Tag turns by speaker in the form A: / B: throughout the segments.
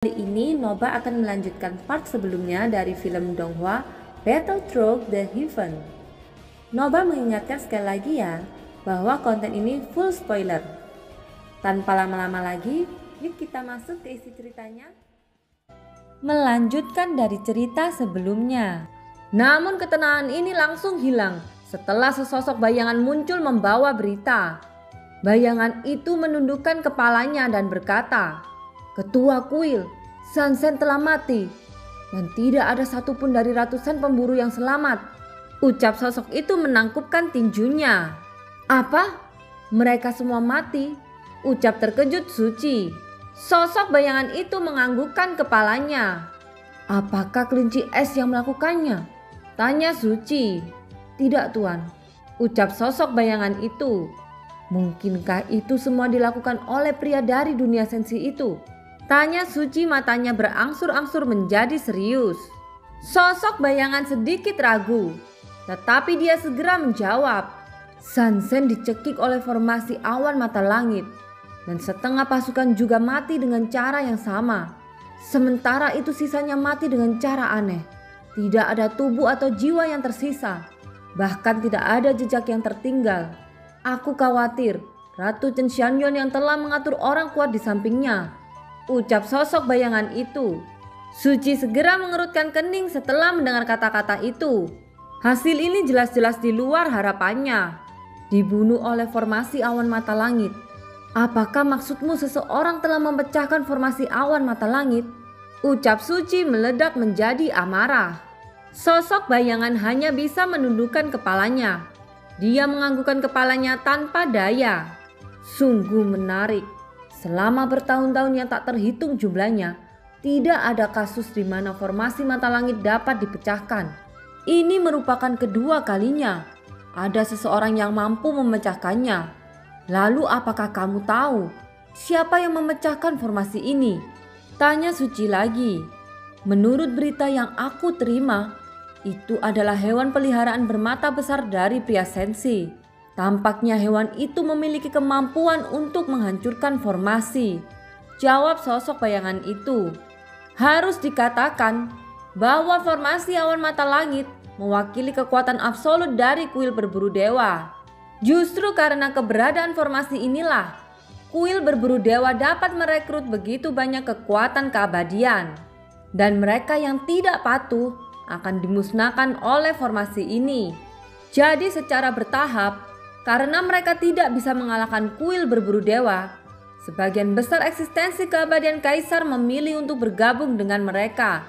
A: Kali ini Noba akan melanjutkan part sebelumnya dari film Donghua Battle Through the Heaven. Noba mengingatkan sekali lagi ya bahwa konten ini full spoiler. Tanpa lama-lama lagi, yuk kita masuk ke isi ceritanya. Melanjutkan dari cerita sebelumnya. Namun ketenangan ini langsung hilang setelah sesosok bayangan muncul membawa berita. Bayangan itu menundukkan kepalanya dan berkata, "Ketua kuil, Sansen telah mati dan tidak ada satupun dari ratusan pemburu yang selamat." Ucap sosok itu menangkupkan tinjunya. "Apa? Mereka semua mati?" Ucap terkejut Suci. Sosok bayangan itu menganggukkan kepalanya. "Apakah kelinci es yang melakukannya?" Tanya Suci. "Tidak, Tuan," ucap sosok bayangan itu. "Mungkinkah itu semua dilakukan oleh pria dari dunia sensi itu?" Tanya Suci, matanya berangsur-angsur menjadi serius. Sosok bayangan sedikit ragu, tetapi dia segera menjawab. "Sansen dicekik oleh formasi awan mata langit, dan setengah pasukan juga mati dengan cara yang sama. Sementara itu sisanya mati dengan cara aneh. Tidak ada tubuh atau jiwa yang tersisa, bahkan tidak ada jejak yang tertinggal. Aku khawatir Ratu Chen Xianyuan yang telah mengatur orang kuat di sampingnya," ucap sosok bayangan itu. Suci segera mengerutkan kening setelah mendengar kata-kata itu. Hasil ini jelas-jelas di luar harapannya. Dibunuh oleh formasi awan mata langit. "Apakah maksudmu seseorang telah memecahkan formasi awan mata langit?" Ucap Suci meledak menjadi amarah. Sosok bayangan hanya bisa menundukkan kepalanya. Dia menganggukkan kepalanya tanpa daya. Sungguh menarik. Selama bertahun-tahun yang tak terhitung jumlahnya, tidak ada kasus di mana formasi mata langit dapat dipecahkan. Ini merupakan kedua kalinya ada seseorang yang mampu memecahkannya. Lalu apakah kamu tahu siapa yang memecahkan formasi ini? Tanya Suci lagi. "Menurut berita yang aku terima, itu adalah hewan peliharaan bermata besar dari pria sensi. Tampaknya hewan itu memiliki kemampuan untuk menghancurkan formasi," jawab sosok bayangan itu. Harus dikatakan bahwa formasi awan mata langit mewakili kekuatan absolut dari kuil berburu dewa. Justru karena keberadaan formasi inilah, kuil berburu dewa dapat merekrut begitu banyak kekuatan keabadian. Dan mereka yang tidak patuh akan dimusnahkan oleh formasi ini. Jadi secara bertahap, karena mereka tidak bisa mengalahkan kuil berburu dewa, sebagian besar eksistensi keabadian kaisar memilih untuk bergabung dengan mereka.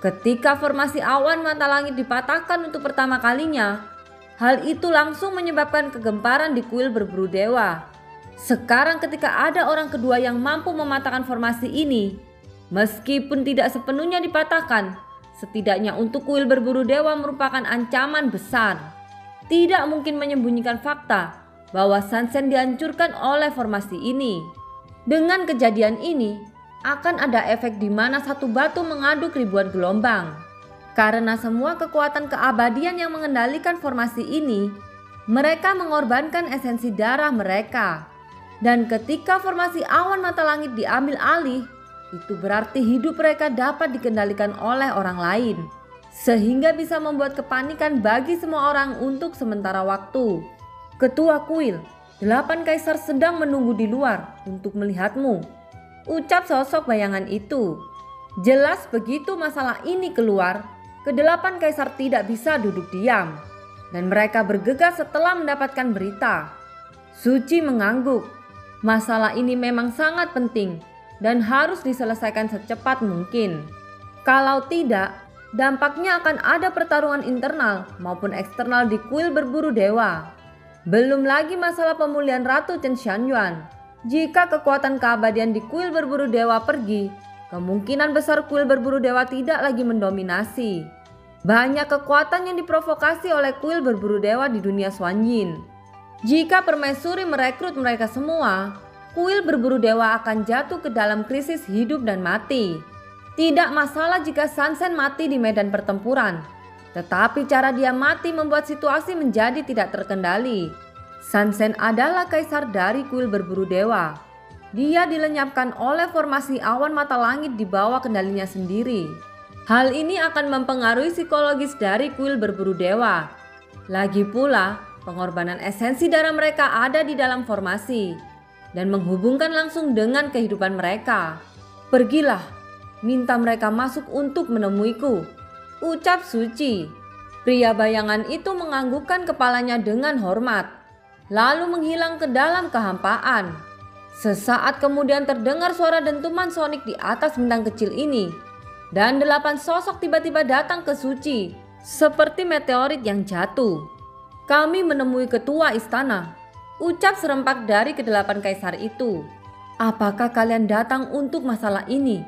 A: Ketika formasi awan mata langit dipatahkan untuk pertama kalinya, hal itu langsung menyebabkan kegemparan di kuil berburu dewa. Sekarang ketika ada orang kedua yang mampu mematahkan formasi ini, meskipun tidak sepenuhnya dipatahkan, setidaknya untuk kuil berburu dewa merupakan ancaman besar. Tidak mungkin menyembunyikan fakta bahwa Sansen dihancurkan oleh formasi ini. Dengan kejadian ini, akan ada efek di mana satu batu mengaduk ribuan gelombang. Karena semua kekuatan keabadian yang mengendalikan formasi ini, mereka mengorbankan esensi darah mereka. Dan ketika formasi awan mata langit diambil alih, itu berarti hidup mereka dapat dikendalikan oleh orang lain, sehingga bisa membuat kepanikan bagi semua orang untuk sementara waktu. "Ketua kuil, 8 kaisar sedang menunggu di luar untuk melihatmu," ucap sosok bayangan itu. Jelas begitu masalah ini keluar, ke-8 kaisar tidak bisa duduk diam, dan mereka bergegas setelah mendapatkan berita. Suci mengangguk. Masalah ini memang sangat penting dan harus diselesaikan secepat mungkin. Kalau tidak, dampaknya akan ada pertarungan internal maupun eksternal di kuil berburu dewa. Belum lagi masalah pemulihan Ratu Chen Xianyuan. Jika kekuatan keabadian di kuil berburu dewa pergi, kemungkinan besar kuil berburu dewa tidak lagi mendominasi. Banyak kekuatan yang diprovokasi oleh kuil berburu dewa di dunia Xuanyin. Jika permaisuri merekrut mereka semua, kuil berburu dewa akan jatuh ke dalam krisis hidup dan mati. Tidak masalah jika Sansen mati di medan pertempuran, tetapi cara dia mati membuat situasi menjadi tidak terkendali. Sansen adalah kaisar dari kuil berburu dewa. Dia dilenyapkan oleh formasi awan mata langit di bawah kendalinya sendiri. Hal ini akan mempengaruhi psikologis dari kuil berburu dewa. Lagi pula, pengorbanan esensi darah mereka ada di dalam formasi dan menghubungkan langsung dengan kehidupan mereka. Pergilah, minta mereka masuk untuk menemuiku, ucap Suci. Pria bayangan itu menganggukkan kepalanya dengan hormat, lalu menghilang ke dalam kehampaan. Sesaat kemudian terdengar suara dentuman sonik di atas bintang kecil ini, dan 8 sosok tiba-tiba datang ke Suci, seperti meteorit yang jatuh. Kami menemui ketua istana, ucap serempak dari ke-8 kaisar itu. Apakah kalian datang untuk masalah ini?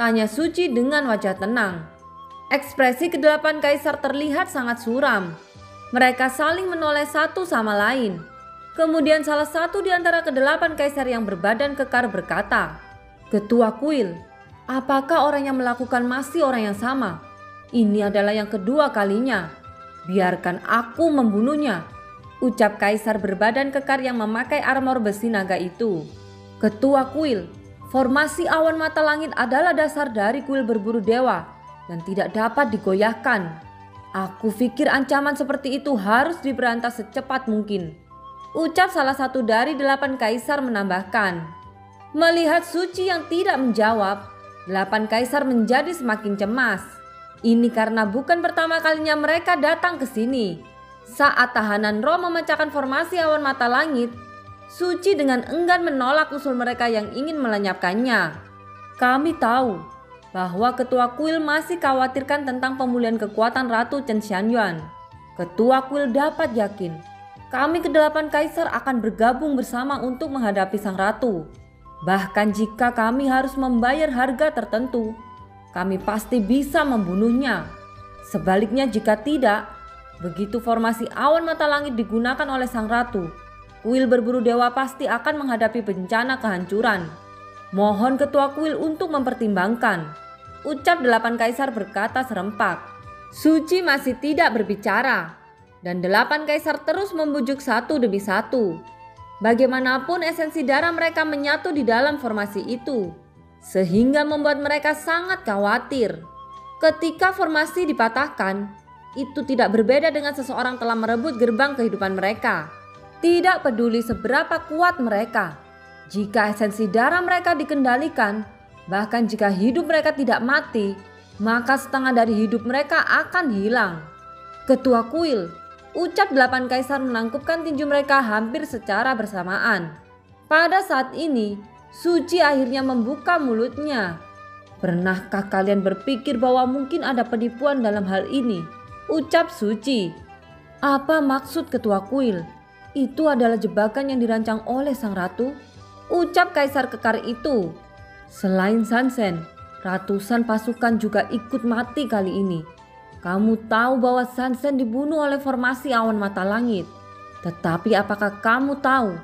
A: Tanya Suci dengan wajah tenang. Ekspresi ke-8 kaisar terlihat sangat suram. Mereka saling menoleh satu sama lain. Kemudian salah satu di antara ke-8 kaisar yang berbadan kekar berkata, "Ketua kuil, apakah orang yang melakukan masih orang yang sama? Ini adalah yang kedua kalinya. Biarkan aku membunuhnya," ucap kaisar berbadan kekar yang memakai armor besi naga itu. "Ketua kuil, formasi awan mata langit adalah dasar dari kuil berburu dewa dan tidak dapat digoyahkan. Aku pikir ancaman seperti itu harus diberantas secepat mungkin," ucap salah satu dari 8 kaisar menambahkan. Melihat Suci yang tidak menjawab, 8 kaisar menjadi semakin cemas. Ini karena bukan pertama kalinya mereka datang ke sini. Saat tahanan roh memecahkan formasi awan mata langit, Suci dengan enggan menolak usul mereka yang ingin melenyapkannya. "Kami tahu bahwa ketua kuil masih khawatirkan tentang pemulihan kekuatan Ratu Chen Xianyuan. Ketua kuil dapat yakin kami ke-8 kaisar akan bergabung bersama untuk menghadapi sang ratu. Bahkan jika kami harus membayar harga tertentu, kami pasti bisa membunuhnya. Sebaliknya jika tidak, begitu formasi awan mata langit digunakan oleh sang ratu, kuil berburu dewa pasti akan menghadapi bencana kehancuran. Mohon ketua kuil untuk mempertimbangkan," ucap 8 kaisar berkata serempak. Suci masih tidak berbicara, dan 8 kaisar terus membujuk satu demi satu. Bagaimanapun esensi darah mereka menyatu di dalam formasi itu, sehingga membuat mereka sangat khawatir. Ketika formasi dipatahkan, itu tidak berbeda dengan seseorang telah merebut gerbang kehidupan mereka. Tidak peduli seberapa kuat mereka, jika esensi darah mereka dikendalikan, bahkan jika hidup mereka tidak mati, maka setengah dari hidup mereka akan hilang. "Ketua kuil," ucap 8 kaisar menangkupkan tinju mereka hampir secara bersamaan. Pada saat ini, Suci akhirnya membuka mulutnya. "Pernahkah kalian berpikir bahwa mungkin ada penipuan dalam hal ini?" ucap Suci. "Apa maksud ketua kuil? Itu adalah jebakan yang dirancang oleh sang ratu," ucap kaisar kekar itu. "Selain Sansen, ratusan pasukan juga ikut mati kali ini. Kamu tahu bahwa Sansen dibunuh oleh formasi awan mata langit. Tetapi apakah kamu tahu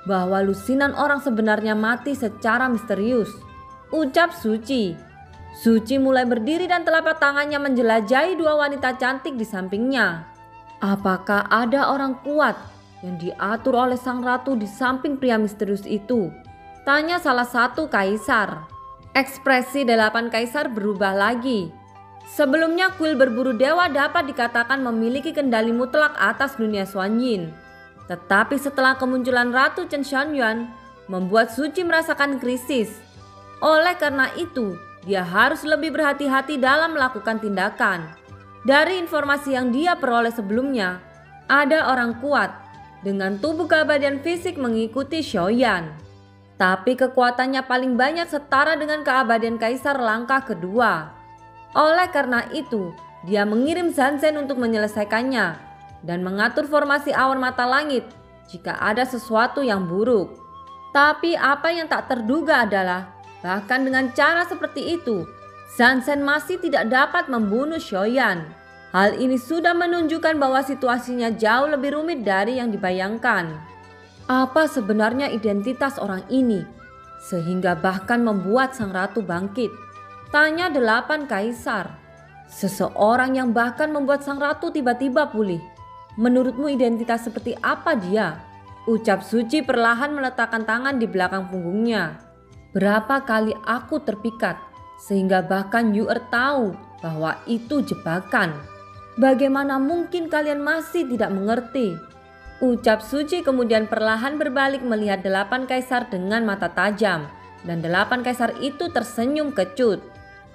A: bahwa lusinan orang sebenarnya mati secara misterius?" ucap Suci. Suci mulai berdiri dan telapak tangannya menjelajahi 2 wanita cantik di sampingnya. "Apakah ada orang kuat yang diatur oleh sang ratu di samping pria misterius itu?" tanya salah satu kaisar. Ekspresi 8 kaisar berubah lagi. Sebelumnya kuil berburu dewa dapat dikatakan memiliki kendali mutlak atas dunia Xuanyin. Tetapi setelah kemunculan Ratu Chen Xianyuan membuat Suci merasakan krisis. Oleh karena itu, dia harus lebih berhati-hati dalam melakukan tindakan. Dari informasi yang dia peroleh sebelumnya, ada orang kuat dengan tubuh keabadian fisik mengikuti Xiaoyan. Tapi kekuatannya paling banyak setara dengan keabadian kaisar langkah kedua. Oleh karena itu, dia mengirim Sansen untuk menyelesaikannya dan mengatur formasi awan mata langit jika ada sesuatu yang buruk. Tapi apa yang tak terduga adalah, bahkan dengan cara seperti itu, Sansen masih tidak dapat membunuh Xiaoyan. Hal ini sudah menunjukkan bahwa situasinya jauh lebih rumit dari yang dibayangkan. Apa sebenarnya identitas orang ini, sehingga bahkan membuat sang ratu bangkit? Tanya 8 kaisar. Seseorang yang bahkan membuat sang ratu tiba-tiba pulih. Menurutmu identitas seperti apa dia? Ucap Suci perlahan meletakkan tangan di belakang punggungnya. Berapa kali aku terpikat sehingga bahkan Yu tahu bahwa itu jebakan. Bagaimana mungkin kalian masih tidak mengerti? Ucap Suci kemudian perlahan berbalik melihat 8 kaisar dengan mata tajam, dan 8 kaisar itu tersenyum kecut.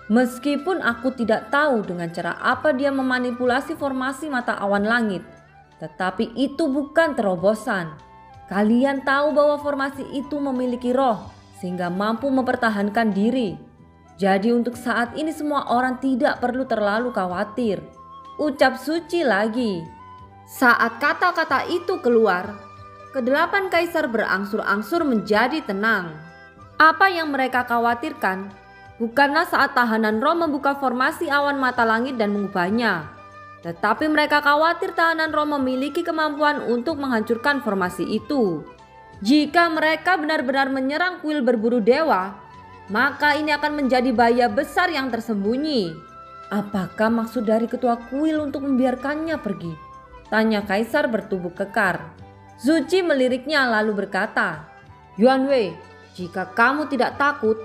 A: Meskipun aku tidak tahu dengan cara apa dia memanipulasi formasi mata awan langit, tetapi itu bukan terobosan. Kalian tahu bahwa formasi itu memiliki roh sehingga mampu mempertahankan diri. Jadi untuk saat ini semua orang tidak perlu terlalu khawatir. Ucap Suci lagi. Saat kata-kata itu keluar, ke-8 kaisar berangsur-angsur menjadi tenang. Apa yang mereka khawatirkan bukanlah saat tahanan roh membuka formasi awan mata langit dan mengubahnya, tetapi mereka khawatir tahanan roh memiliki kemampuan untuk menghancurkan formasi itu. Jika mereka benar-benar menyerang kuil berburu dewa, maka ini akan menjadi bahaya besar yang tersembunyi. Apakah maksud dari ketua kuil untuk membiarkannya pergi? Tanya kaisar bertubuh kekar. Suci meliriknya lalu berkata, Yuanwei, jika kamu tidak takut,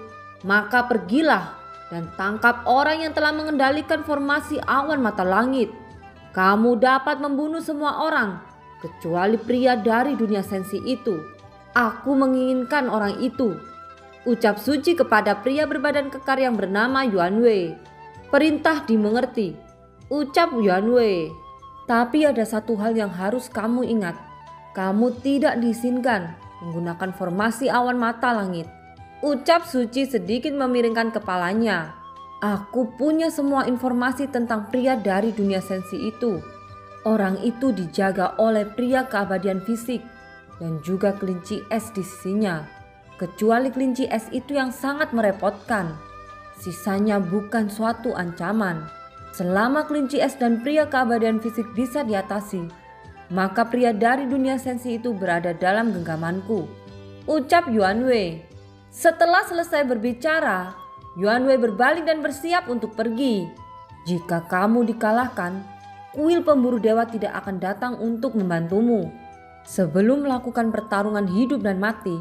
A: maka pergilah dan tangkap orang yang telah mengendalikan formasi awan mata langit. Kamu dapat membunuh semua orang, kecuali pria dari dunia sensi itu. Aku menginginkan orang itu. Ucap Suci kepada pria berbadan kekar yang bernama Yuanwei. Perintah dimengerti. Ucap Yuanwei. Tapi ada satu hal yang harus kamu ingat. Kamu tidak diizinkan menggunakan formasi awan mata langit. Ucap Suci sedikit memiringkan kepalanya. Aku punya semua informasi tentang pria dari dunia sensi itu. Orang itu dijaga oleh pria keabadian fisik dan juga kelinci es di sisinya. Kecuali kelinci es itu yang sangat merepotkan. Sisanya bukan suatu ancaman. Selama kelinci es dan pria keabadian fisik bisa diatasi, maka pria dari dunia sensi itu berada dalam genggamanku. Ucap Yuanwei. Setelah selesai berbicara, Yuanwei berbalik dan bersiap untuk pergi. Jika kamu dikalahkan, kuil pemburu dewa tidak akan datang untuk membantumu. Sebelum melakukan pertarungan hidup dan mati,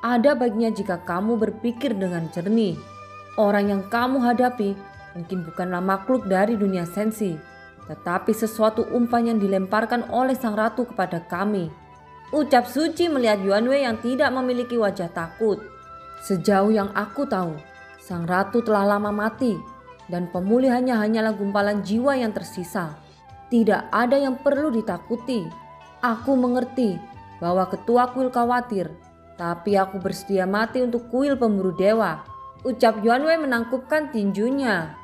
A: ada baiknya jika kamu berpikir dengan jernih. Orang yang kamu hadapi mungkin bukanlah makhluk dari dunia sensi, tetapi sesuatu umpan yang dilemparkan oleh sang ratu kepada kami. Ucap Suci melihat Yuanwei yang tidak memiliki wajah takut. Sejauh yang aku tahu, sang ratu telah lama mati dan pemulihannya hanyalah gumpalan jiwa yang tersisa. Tidak ada yang perlu ditakuti. Aku mengerti bahwa ketua kuil khawatir, tapi aku bersedia mati untuk kuil pemburu dewa. Ucap Yuanwei menangkupkan tinjunya.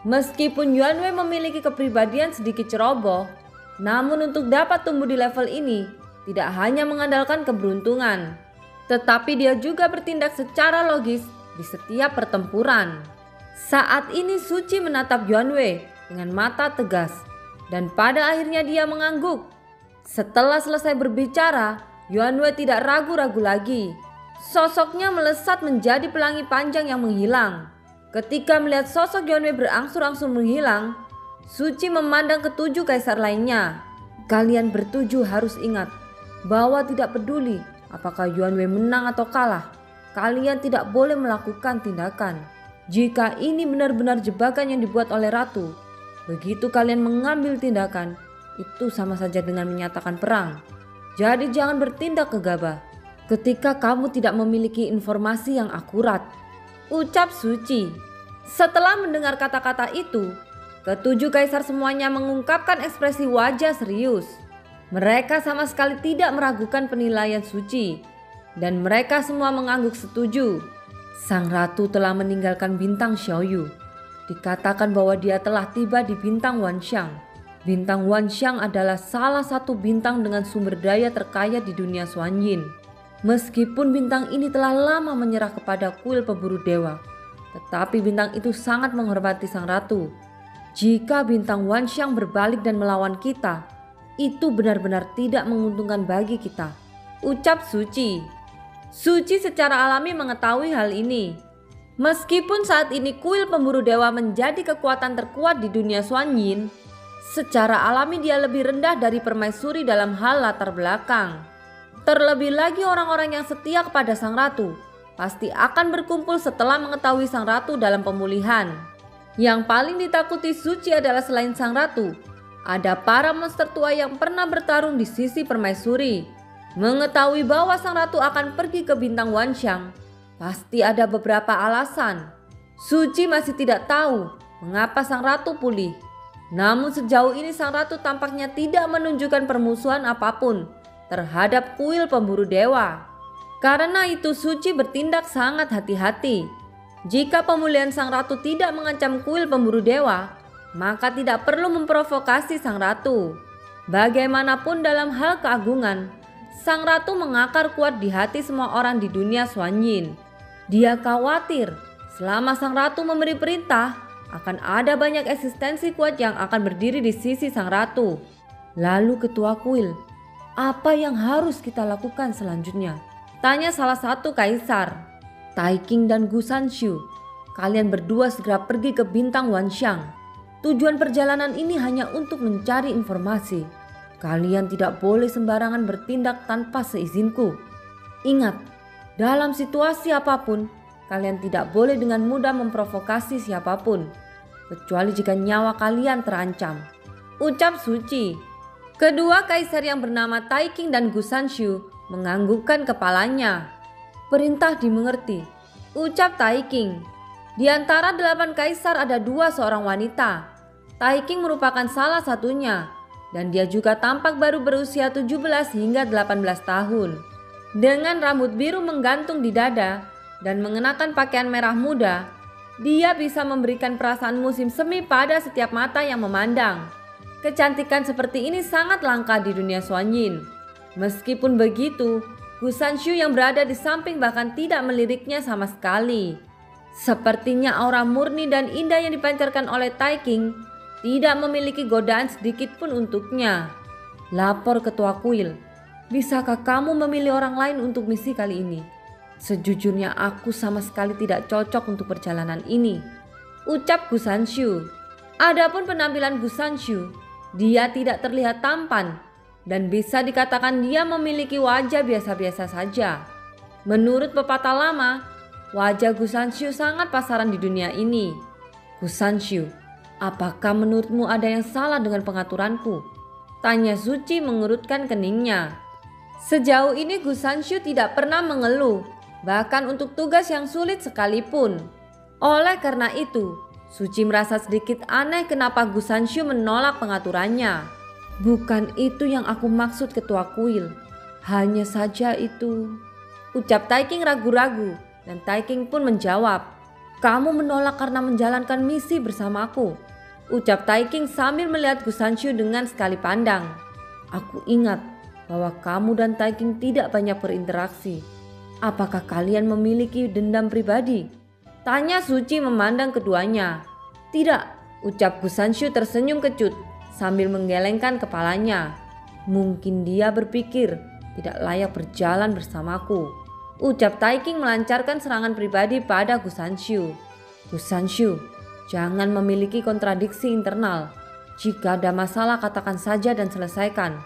A: Meskipun Yuanwei memiliki kepribadian sedikit ceroboh, namun untuk dapat tumbuh di level ini tidak hanya mengandalkan keberuntungan, tetapi dia juga bertindak secara logis di setiap pertempuran. Saat ini Suci menatap Yuanwei dengan mata tegas dan pada akhirnya dia mengangguk. Setelah selesai berbicara, Yuanwei tidak ragu-ragu lagi. Sosoknya melesat menjadi pelangi panjang yang menghilang. Ketika melihat sosok Yuanwei berangsur-angsur menghilang, Suci memandang ketujuh kaisar lainnya. Kalian bertujuh harus ingat bahwa tidak peduli apakah Yuanwei menang atau kalah, kalian tidak boleh melakukan tindakan. Jika ini benar-benar jebakan yang dibuat oleh ratu, begitu kalian mengambil tindakan, itu sama saja dengan menyatakan perang. Jadi jangan bertindak gegabah ketika kamu tidak memiliki informasi yang akurat. Ucap Suci. Setelah mendengar kata-kata itu, ketujuh kaisar semuanya mengungkapkan ekspresi wajah serius. Mereka sama sekali tidak meragukan penilaian Suci, dan mereka semua mengangguk setuju. Sang ratu telah meninggalkan bintang Xiaoyu. Dikatakan bahwa dia telah tiba di bintang Wanxiang. Bintang Wanxiang adalah salah satu bintang dengan sumber daya terkaya di dunia Xuanyin. Meskipun bintang ini telah lama menyerah kepada kuil pemburu dewa, tetapi bintang itu sangat menghormati sang ratu. Jika bintang Wanxiang berbalik dan melawan kita, itu benar-benar tidak menguntungkan bagi kita. Ucap Suci. Suci secara alami mengetahui hal ini. Meskipun saat ini kuil pemburu dewa menjadi kekuatan terkuat di dunia Xuanyin, secara alami dia lebih rendah dari permaisuri dalam hal latar belakang. Terlebih lagi orang-orang yang setia kepada sang ratu pasti akan berkumpul setelah mengetahui sang ratu dalam pemulihan. Yang paling ditakuti Suci adalah selain sang ratu, ada para monster tua yang pernah bertarung di sisi permaisuri. Mengetahui bahwa sang ratu akan pergi ke bintang Wanxiang, pasti ada beberapa alasan. Suci masih tidak tahu mengapa sang ratu pulih. Namun sejauh ini sang ratu tampaknya tidak menunjukkan permusuhan apapun terhadap kuil pemburu dewa. Karena itu Suci bertindak sangat hati-hati. Jika pemulihan sang ratu tidak mengancam kuil pemburu dewa, maka tidak perlu memprovokasi sang ratu. Bagaimanapun dalam hal keagungan, sang ratu mengakar kuat di hati semua orang di dunia Xuanyin. Dia khawatir selama sang ratu memberi perintah, akan ada banyak eksistensi kuat yang akan berdiri di sisi sang ratu. Lalu ketua kuil, apa yang harus kita lakukan selanjutnya? Tanya salah satu kaisar. Tai Qing dan Gu Sanshu, kalian berdua segera pergi ke bintang Wanxiang. Tujuan perjalanan ini hanya untuk mencari informasi. Kalian tidak boleh sembarangan bertindak tanpa seizinku. Ingat, dalam situasi apapun, kalian tidak boleh dengan mudah memprovokasi siapapun, kecuali jika nyawa kalian terancam, ucap Suci. Kedua kaisar yang bernama Tai Qing dan Gu Sanshu menganggukkan kepalanya. Perintah dimengerti, ucap Tai Qing. Di antara 8 kaisar ada 2 seorang wanita. Tai Qing merupakan salah satunya, dan dia juga tampak baru berusia 17 hingga 18 tahun. Dengan rambut biru menggantung di dada dan mengenakan pakaian merah muda, dia bisa memberikan perasaan musim semi pada setiap mata yang memandang. Kecantikan seperti ini sangat langka di dunia Xuanyin. Meskipun begitu, Gu Sanshu yang berada di samping bahkan tidak meliriknya sama sekali. Sepertinya aura murni dan indah yang dipancarkan oleh Tai Qing tidak memiliki godaan sedikit pun untuknya. Lapor ketua kuil, bisakah kamu memilih orang lain untuk misi kali ini? Sejujurnya aku sama sekali tidak cocok untuk perjalanan ini, ucap Gu Sanshu. Adapun penampilan Gu Sanshu, dia tidak terlihat tampan dan bisa dikatakan dia memiliki wajah biasa-biasa saja. Menurut pepatah lama, wajah Gu Sanshu sangat pasaran di dunia ini. Gu Sanshu, apakah menurutmu ada yang salah dengan pengaturanku? Tanya Suci mengerutkan keningnya. Sejauh ini Gu Sanshu tidak pernah mengeluh, bahkan untuk tugas yang sulit sekalipun. Oleh karena itu, Suci merasa sedikit aneh kenapa Gu Sanshu menolak pengaturannya. Bukan itu yang aku maksud ketua kuil. Hanya saja itu, ucap Tai Qing ragu-ragu, dan Tai Qing pun menjawab, kamu menolak karena menjalankan misi bersamaku, ucap Tai Qing sambil melihat Gu Sanshu dengan sekali pandang. Aku ingat bahwa kamu dan Tai Qing tidak banyak berinteraksi. Apakah kalian memiliki dendam pribadi? Tanya Suci memandang keduanya. Tidak, ucap Gu Sanshu tersenyum kecut sambil menggelengkan kepalanya. Mungkin dia berpikir tidak layak berjalan bersamaku, ucap Tai Qing melancarkan serangan pribadi pada Gu Sanshu. Gu Sanshu, jangan memiliki kontradiksi internal. Jika ada masalah katakan saja dan selesaikan,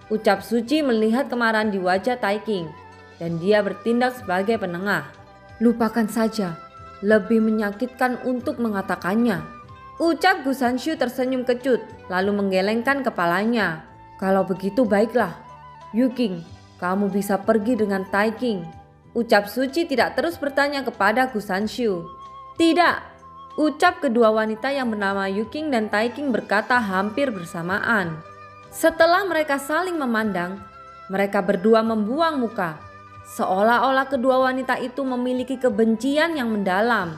A: ucap Suci melihat kemarahan di wajah Tai Qing, dan dia bertindak sebagai penengah. Lupakan saja. Lebih menyakitkan untuk mengatakannya, ucap Gu Sanshu tersenyum kecut lalu menggelengkan kepalanya. Kalau begitu baiklah, Yu Qing, kamu bisa pergi dengan Tai Qing, ucap Suci tidak terus bertanya kepada Gu Sanshu. Tidak, ucap kedua wanita yang bernama Yu Qing dan Tai Qing berkata hampir bersamaan. Setelah mereka saling memandang, mereka berdua membuang muka. Seolah-olah kedua wanita itu memiliki kebencian yang mendalam.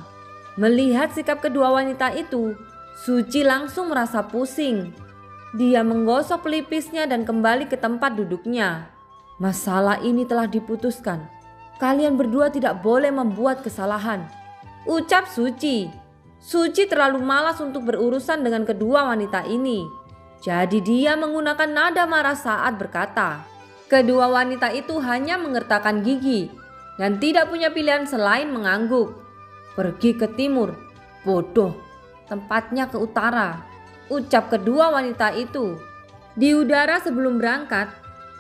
A: Melihat sikap kedua wanita itu, Suci langsung merasa pusing. Dia menggosok pelipisnya dan kembali ke tempat duduknya. Masalah ini telah diputuskan. Kalian berdua tidak boleh membuat kesalahan, ucap Suci. Suci terlalu malas untuk berurusan dengan kedua wanita ini. Jadi dia menggunakan nada marah saat berkata. Kedua wanita itu hanya mengertakkan gigi dan tidak punya pilihan selain mengangguk. Pergi ke timur, bodoh, tempatnya ke utara, ucap kedua wanita itu. Di udara sebelum berangkat,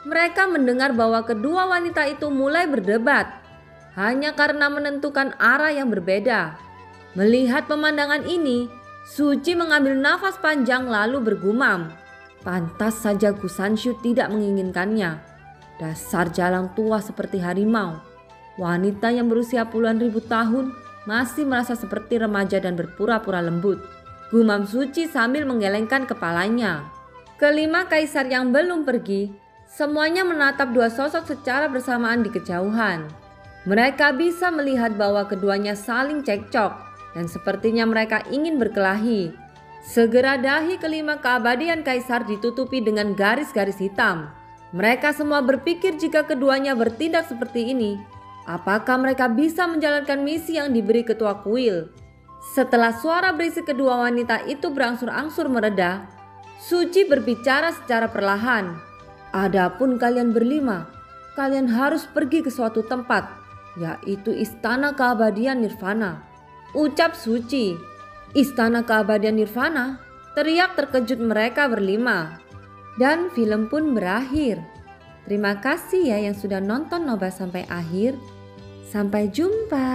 A: Mereka mendengar bahwa kedua wanita itu mulai berdebat hanya karena menentukan arah yang berbeda. Melihat pemandangan ini, Suci mengambil nafas panjang lalu bergumam, "Pantas saja Gusanshu tidak menginginkannya. Dasar jalang tua seperti harimau. Wanita yang berusia puluhan ribu tahun masih merasa seperti remaja dan berpura-pura lembut," gumam Suci sambil menggelengkan kepalanya. Kelima kaisar yang belum pergi, semuanya menatap dua sosok secara bersamaan di kejauhan. Mereka bisa melihat bahwa keduanya saling cekcok dan sepertinya mereka ingin berkelahi. Segera dahi kelima keabadian kaisar ditutupi dengan garis-garis hitam. Mereka semua berpikir jika keduanya bertindak seperti ini, apakah mereka bisa menjalankan misi yang diberi ketua kuil? Setelah suara berisik kedua wanita itu berangsur-angsur mereda, Suci berbicara secara perlahan. "Adapun kalian berlima, kalian harus pergi ke suatu tempat, yaitu Istana Keabadian Nirvana," ucap Suci. "Istana Keabadian Nirvana?" teriak terkejut mereka berlima. Dan film pun berakhir. Terima kasih ya yang sudah nonton Nobas sampai akhir. Sampai jumpa.